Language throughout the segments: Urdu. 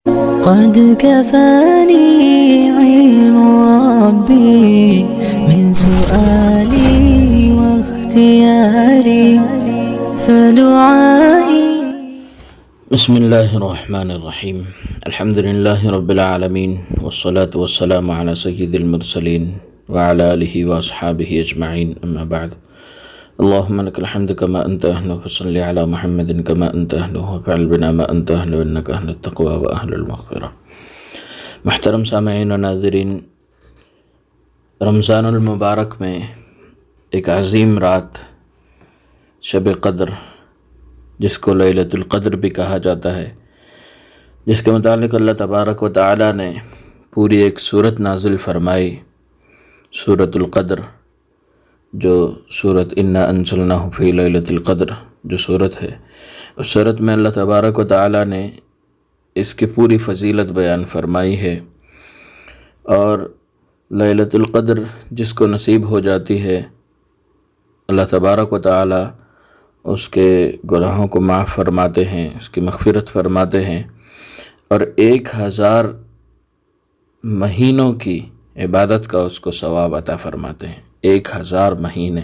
قد كفاني علم ربي من سؤالي واختياري فدعائي. بسم الله الرحمن الرحيم. الحمد لله رب العالمين والصلاة والسلام على سيد المرسلين وعلى آله وأصحابه أجمعين، أما بعد. اللهم لك الحمد كما أنت أهله، فصل على محمد كما أنت أهله، وفعل بنا ما أنت أهله، إنك أهل التقوى وأهل المغفرة. محترم سامعین و ناظرین، رمضان المبارک میں ایک عظیم رات شب قدر، جس کو لیلۃ القدر بھی کہا جاتا ہے، جس کے متعلق اللہ تبارک و تعالی نے پوری ایک سورت نازل فرمائی، سورۃ القدر، جو سورت انا انزلناہ فی لیلۃ القدر جو سورت ہے، اس سورت میں اللہ تبارک و تعالی نے اس کی پوری فضیلت بیان فرمائی ہے، اور لیلۃ القدر جس کو نصیب ہو جاتی ہے، اللہ تبارک و تعالی اس کے گناہوں کو معاف فرماتے ہیں، اس کی مغفرت فرماتے ہیں، اور 1000 مہینوں کی عبادت کا اس کو ثواب عطا فرماتے ہیں۔ 1000 مہینے،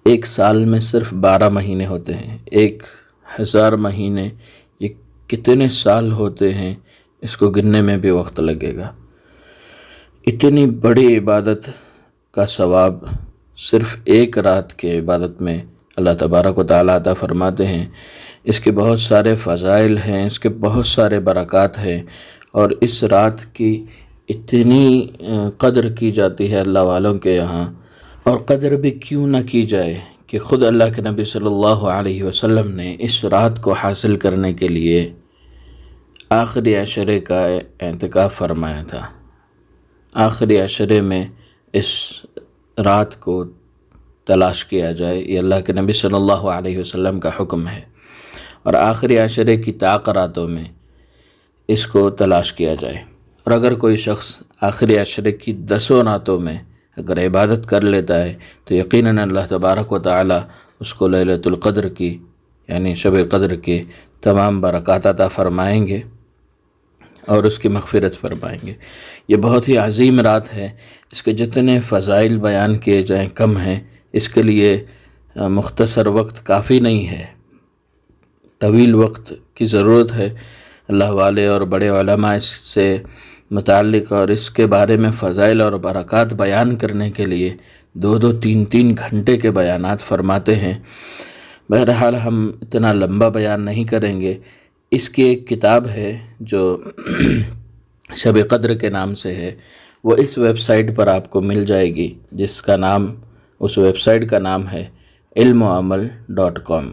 ایک سال میں صرف 12 مہینے ہوتے ہیں، 1000 مہینے، یہ کتنے سال ہوتے ہیں اس کو گننے میں بھی وقت لگے گا۔ اتنی بڑی عبادت کا ثواب صرف ایک رات کی عبادت میں اللہ تبارک و تعالیٰ عطا فرماتے ہیں۔ اس کے بہت سارے فضائل ہیں، اس کے بہت سارے برکات ہیں، اور اس رات کی اتنی قدر کی جاتی ہے اللہ والوں کے یہاں۔ اور قدر بھی کیوں نہ کی جائے کہ خود اللہ کے نبی صلی اللہ علیہ وسلم نے اس رات کو حاصل کرنے کے لیے آخری عشرے کا اعتکاف فرمایا تھا۔ آخری عشرے میں اس رات کو تلاش کیا جائے، یہ اللہ کے نبی صلی اللہ علیہ وسلم کا حکم ہے، اور آخری عشرے کی طاق راتوں میں اس کو تلاش کیا جائے۔ اور اگر کوئی شخص آخری عشرے کی 10 راتوں میں اگر عبادت کر لیتا ہے تو یقیناً اللہ تبارک و تعالی اس کو لیلۃ القدر کی، یعنی شب قدر کی تمام برکات عطا فرمائیں گے اور اس کی مغفرت فرمائیں گے۔ یہ بہت ہی عظیم رات ہے، اس کے جتنے فضائل بیان کیے جائیں کم ہیں، اس کے لیے مختصر وقت کافی نہیں ہے، طویل وقت کی ضرورت ہے۔ اللہ والے اور بڑے علماء اس سے متعلق اور اس کے بارے میں فضائل اور برکات بیان کرنے کے لیے 2-2 3-3 گھنٹے کے بیانات فرماتے ہیں۔ بہرحال ہم اتنا لمبا بیان نہیں کریں گے۔ اس کی ایک کتاب ہے جو شب قدر کے نام سے ہے، وہ اس ویب سائٹ پر آپ کو مل جائے گی، جس کا نام، اس ویب سائٹ کا نام ہے ilmwamal.com۔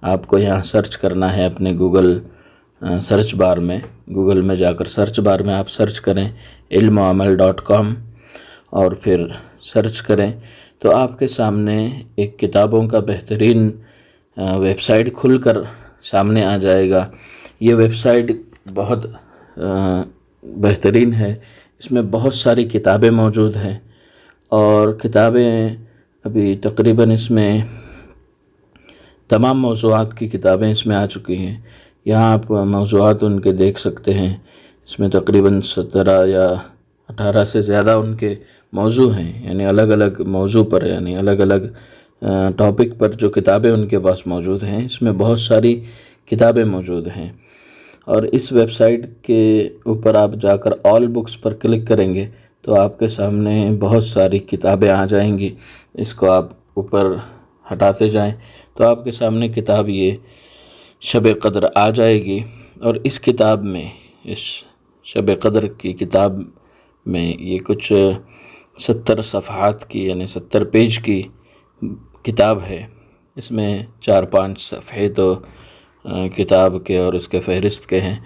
آپ کو یہاں سرچ کرنا ہے اپنے گوگل سرچ بار میں، گوگل میں جا کر سرچ بار میں آپ سرچ کریں ilmwamal.com اور پھر سرچ کریں تو آپ کے سامنے ایک کتابوں کا بہترین ویب سائٹ کھل کر سامنے آ جائے گا۔ یہ ویب سائٹ بہت بہترین ہے، اس میں بہت ساری کتابیں موجود ہیں، اور کتابیں ابھی تقریباً اس میں تمام موضوعات کی کتابیں اس میں آ چکی ہیں۔ یہاں آپ موضوعات ان کے دیکھ سکتے ہیں، اس میں تقریباً 17 یا 18 سے زیادہ ان کے موضوع ہیں، یعنی الگ الگ موضوع پر، یعنی الگ الگ ٹاپک پر جو کتابیں ان کے پاس موجود ہیں، اس میں بہت ساری کتابیں موجود ہیں۔ اور اس ویب سائٹ کے اوپر آپ جا کر آل بکس پر کلک کریں گے تو آپ کے سامنے بہت ساری کتابیں آ جائیں گی۔ اس کو آپ اوپر ہٹاتے جائیں تو آپ کے سامنے کتاب یہ شب قدر آ جائے گی، اور اس کتاب میں، اس شب قدر کی کتاب میں یہ کچھ 70 صفحات کی، یعنی 70 پیج کی کتاب ہے۔ اس میں 4-5 صفحے تو کتاب کے اور اس کے فہرست کے ہیں،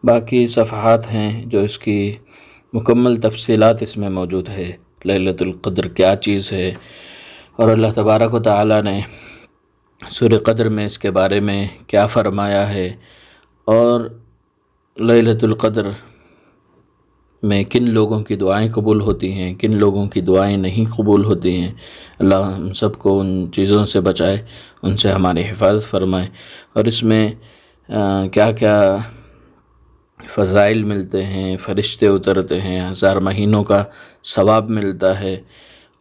باقی صفحات ہیں جو اس کی مکمل تفصیلات اس میں موجود ہے، لیلۃ القدر کیا چیز ہے، اور اللہ تبارک و تعالی نے سورہ قدر میں اس کے بارے میں کیا فرمایا ہے، اور لیلۃ القدر میں کن لوگوں کی دعائیں قبول ہوتی ہیں، کن لوگوں کی دعائیں نہیں قبول ہوتی ہیں۔ اللہ ہم سب کو ان چیزوں سے بچائے، ان سے ہماری حفاظت فرمائے، اور اس میں کیا کیا فضائل ملتے ہیں، فرشتے اترتے ہیں، 1000 مہینوں کا ثواب ملتا ہے،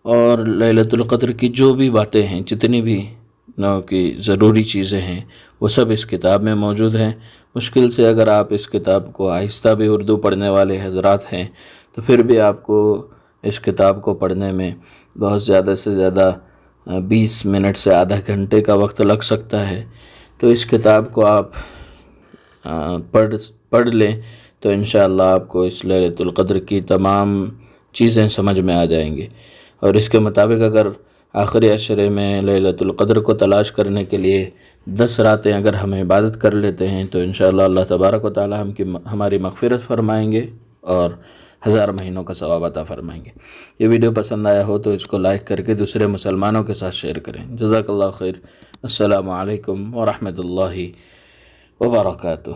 اور لیلۃ القدر کی جو بھی باتیں ہیں، جتنی بھی نو کی ضروری چیزیں ہیں، وہ سب اس کتاب میں موجود ہیں۔ مشکل سے اگر آپ اس کتاب کو آہستہ بھی اردو پڑھنے والے حضرات ہیں تو پھر بھی آپ کو اس کتاب کو پڑھنے میں بہت زیادہ سے زیادہ 20 منٹ سے آدھا گھنٹے کا وقت لگ سکتا ہے۔ تو اس کتاب کو آپ پڑھ لیں تو انشاءاللہ آپ کو اس لیلۃ القدر کی تمام چیزیں سمجھ میں آ جائیں گی، اور اس کے مطابق اگر آخری عشرے میں لیلۃ القدر کو تلاش کرنے کے لیے 10 راتیں اگر ہم عبادت کر لیتے ہیں تو انشاءاللہ اللہ تبارک و تعالی ہماری مغفرت فرمائیں گے اور 1000 مہینوں کا ثواب عطا فرمائیں گے۔ یہ ویڈیو پسند آیا ہو تو اس کو لائک کر کے دوسرے مسلمانوں کے ساتھ شیئر کریں۔ جزاک اللہ خیر۔ السلام علیکم ورحمۃ اللہ وبرکاتہ۔